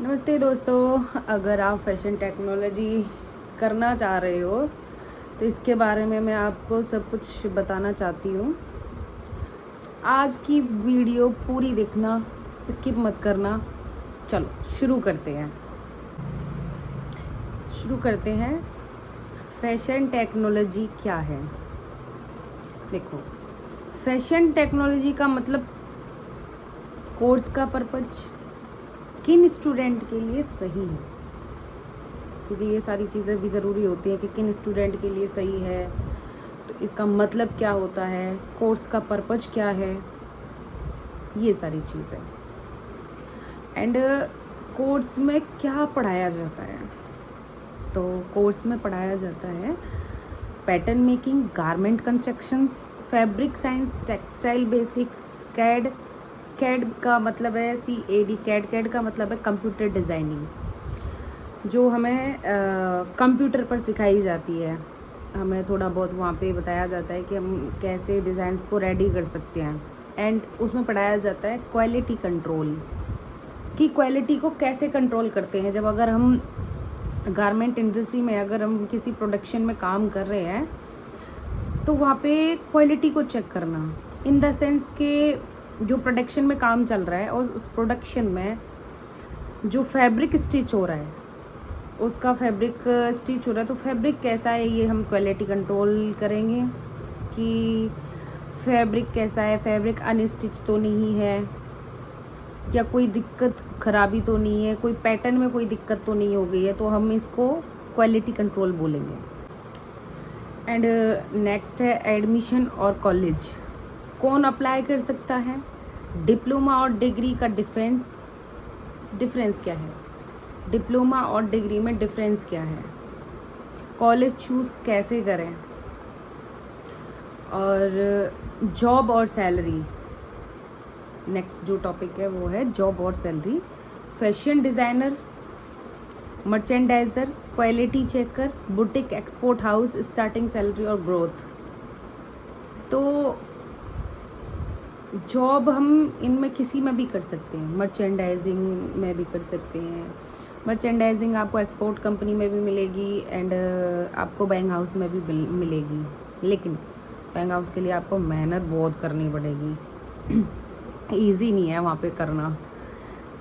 नमस्ते दोस्तों, अगर आप फैशन टेक्नोलॉजी करना चाह रहे हो तो इसके बारे में मैं आपको सब कुछ बताना चाहती हूँ। आज की वीडियो पूरी देखना, स्किप मत करना। चलो शुरू करते हैं। फैशन टेक्नोलॉजी क्या है? देखो, फैशन टेक्नोलॉजी का मतलब कोर्स का पर्पज किन स्टूडेंट के लिए सही है, क्योंकि ये सारी चीज़ें भी ज़रूरी होती हैं कि किन स्टूडेंट के लिए सही है, तो इसका मतलब क्या होता है, कोर्स का पर्पज क्या है, ये सारी चीज़ें। एंड कोर्स में क्या पढ़ाया जाता है? तो कोर्स में पढ़ाया जाता है pattern making, garment constructions, fabric science, textile basic, CAD. CAD का मतलब है CAD। कैड का मतलब है कंप्यूटर डिज़ाइनिंग, जो हमें कंप्यूटर पर सिखाई जाती है। हमें थोड़ा बहुत वहाँ पे बताया जाता है कि हम कैसे डिज़ाइंस को रेडी कर सकते हैं। एंड उसमें पढ़ाया जाता है क्वालिटी कंट्रोल, कि क्वालिटी को कैसे कंट्रोल करते हैं। जब अगर हम गारमेंट इंडस्ट्री में अगर हम किसी प्रोडक्शन में काम कर रहे हैं तो वहाँ पे क्वालिटी को चेक करना, इन द सेंस के जो प्रोडक्शन में काम चल रहा है और उस प्रोडक्शन में जो फैब्रिक स्टिच हो रहा है, उसका फैब्रिक स्टिच हो रहा है तो फैब्रिक कैसा है, ये हम क्वालिटी कंट्रोल करेंगे कि फैब्रिक कैसा है, फैब्रिक अनस्टिच तो नहीं है, या कोई दिक्कत खराबी तो नहीं है, कोई पैटर्न में कोई दिक्कत तो नहीं हो गई है, तो हम इसको क्वालिटी कंट्रोल बोलेंगे। एंड नेक्स्ट है एडमिशन और कॉलेज। कौन अप्लाई कर सकता है? डिप्लोमा और डिग्री का डिफरेंस क्या है? डिप्लोमा और डिग्री में डिफरेंस क्या है? कॉलेज चूज़ कैसे करें? और जॉब और सैलरी। नेक्स्ट जो टॉपिक है वो है जॉब और salary. Fashion designer, merchandiser, quality checker, boutique, export house, starting salary और ग्रोथ। तो जॉब हम इनमें किसी में भी कर सकते हैं, मर्चेंडाइजिंग में भी कर सकते हैं। मर्चेंडाइजिंग आपको एक्सपोर्ट कंपनी में भी मिलेगी एंड आपको बैंक हाउस में भी मिलेगी, लेकिन बैंक हाउस के लिए आपको मेहनत बहुत करनी पड़ेगी। ईजी नहीं है वहाँ पे करना,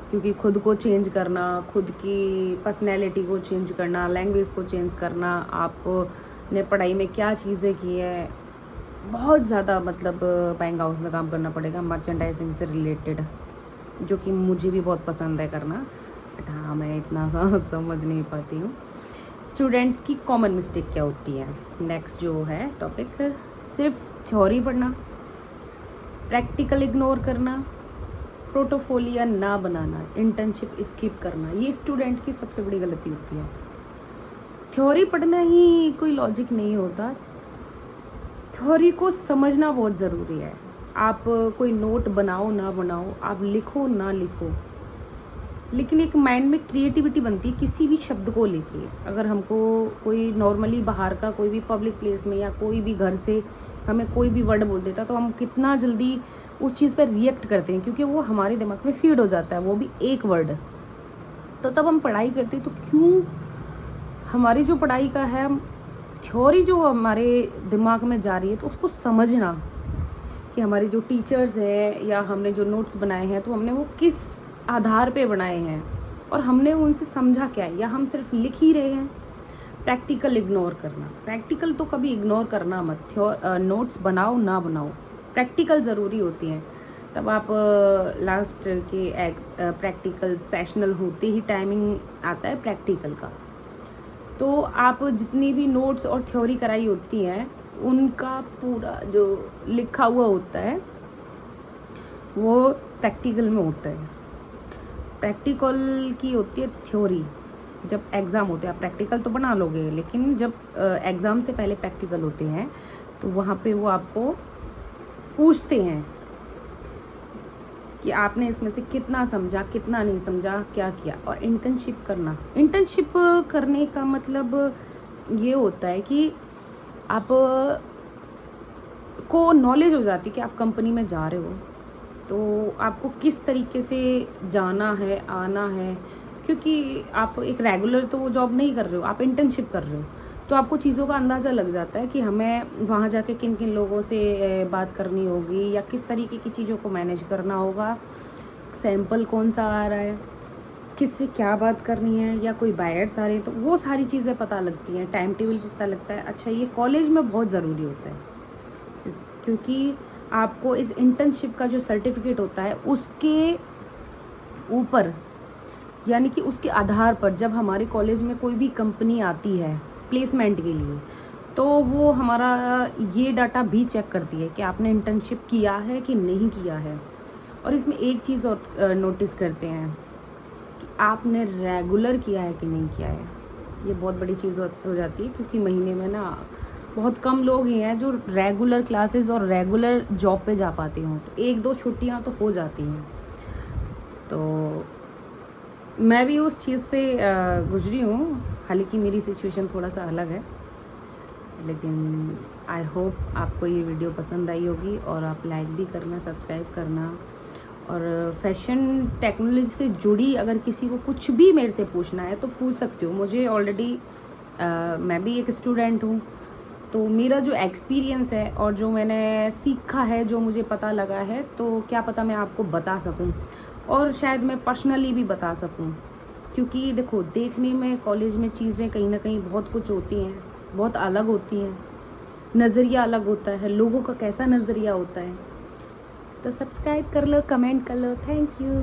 क्योंकि खुद को चेंज करना, खुद की पर्सनैलिटी को चेंज करना, लैंग्वेज को चेंज करना, आपने पढ़ाई में क्या चीज़ें की है, बहुत ज़्यादा मतलब बैंक हाउस में काम करना पड़ेगा मर्चेंडाइजिंग से रिलेटेड, जो कि मुझे भी बहुत पसंद है करना, बट हाँ मैं इतना समझ नहीं पाती हूँ। स्टूडेंट्स की कॉमन मिस्टेक क्या होती है? नेक्स्ट जो है टॉपिक, सिर्फ थ्योरी पढ़ना, प्रैक्टिकल इग्नोर करना, पोर्टफोलियो ना बनाना, इंटर्नशिप स्किप करना, ये स्टूडेंट की सबसे बड़ी गलती होती है। थ्योरी पढ़ना ही कोई लॉजिक नहीं होता, थ्योरी को समझना बहुत ज़रूरी है। आप कोई नोट बनाओ ना बनाओ, आप लिखो ना लिखो, लेकिन एक माइंड में क्रिएटिविटी बनती है किसी भी शब्द को लेके। अगर हमको कोई नॉर्मली बाहर का कोई भी पब्लिक प्लेस में या कोई भी घर से हमें कोई भी वर्ड बोल देता तो हम कितना जल्दी उस चीज़ पर रिएक्ट करते हैं, क्योंकि वो हमारे दिमाग में फीड हो जाता है, वो भी एक वर्ड। तो तब हम पढ़ाई करते तो क्यों हमारी जो पढ़ाई का है, थ्योरी जो हमारे दिमाग में जा रही है, तो उसको समझना कि हमारे जो टीचर्स हैं या हमने जो नोट्स बनाए हैं तो हमने वो किस आधार पे बनाए हैं और हमने उनसे समझा क्या है, या हम सिर्फ लिख ही रहे हैं। प्रैक्टिकल इग्नोर करना, प्रैक्टिकल तो कभी इग्नोर करना मत। नोट्स बनाओ ना बनाओ, प्रैक्टिकल ज़रूरी होती हैं। तब आप लास्ट के प्रैक्टिकल सेशनल होते ही टाइमिंग आता है प्रैक्टिकल का, तो आप जितनी भी नोट्स और थ्योरी कराई होती हैं उनका पूरा जो लिखा हुआ होता है वो प्रैक्टिकल में होता है। प्रैक्टिकल की होती है थ्योरी, जब एग्ज़ाम होते हैं। आप प्रैक्टिकल तो बना लोगे, लेकिन जब एग्ज़ाम से पहले प्रैक्टिकल होते हैं तो वहाँ पे वो आपको पूछते हैं कि आपने इसमें से कितना समझा, कितना नहीं समझा, क्या किया। और इंटर्नशिप करना, इंटर्नशिप करने का मतलब ये होता है कि आप को नॉलेज हो जाती है कि आप कंपनी में जा रहे हो, तो आपको किस तरीके से जाना है, आना है, क्योंकि आप एक रेगुलर तो वो जॉब नहीं कर रहे हो, आप इंटर्नशिप कर रहे हो, तो आपको चीज़ों का अंदाज़ा लग जाता है कि हमें वहाँ जाके किन किन लोगों से बात करनी होगी या किस तरीके की चीज़ों को मैनेज करना होगा, सैंपल कौन सा आ रहा है, किससे क्या बात करनी है, या कोई बायर्स आ रहे हैं, तो वो सारी चीज़ें पता लगती हैं, टाइम टेबल पता लगता है। अच्छा, ये कॉलेज में बहुत ज़रूरी होता है क्योंकि आपको इस इंटर्नशिप का जो सर्टिफिकेट होता है उसके ऊपर, यानी कि उसके आधार पर जब हमारे कॉलेज में कोई भी कंपनी आती है प्लेसमेंट के लिए, तो वो हमारा ये डाटा भी चेक करती है कि आपने इंटर्नशिप किया है कि नहीं किया है। और इसमें एक चीज़ और नोटिस करते हैं कि आपने रेगुलर किया है कि नहीं किया है। ये बहुत बड़ी चीज़ हो जाती है, क्योंकि महीने में ना बहुत कम लोग ही हैं जो रेगुलर क्लासेस और रेगुलर जॉब पे जा पाते हों, तो एक दो छुट्टियां तो हो जाती हैं। तो मैं भी उस चीज़ से गुजरी हूँ, हालांकि मेरी सिचुएशन थोड़ा सा अलग है, लेकिन आई होप आपको ये वीडियो पसंद आई होगी और आप लाइक भी करना, सब्सक्राइब करना। और फैशन टेक्नोलॉजी से जुड़ी अगर किसी को कुछ भी मेरे से पूछना है तो पूछ सकते हो। मुझे ऑलरेडी मैं भी एक स्टूडेंट हूँ, तो मेरा जो एक्सपीरियंस है और जो मैंने सीखा है, जो मुझे पता लगा है, तो क्या पता मैं आपको बता सकूं और शायद मैं पर्सनली भी बता सकूं। क्योंकि देखो, देखने में कॉलेज में चीज़ें कहीं ना कहीं बहुत कुछ होती हैं, बहुत अलग होती हैं, नज़रिया अलग होता है, लोगों का कैसा नज़रिया होता है। तो सब्सक्राइब कर लो, कमेंट कर लो। Thank you.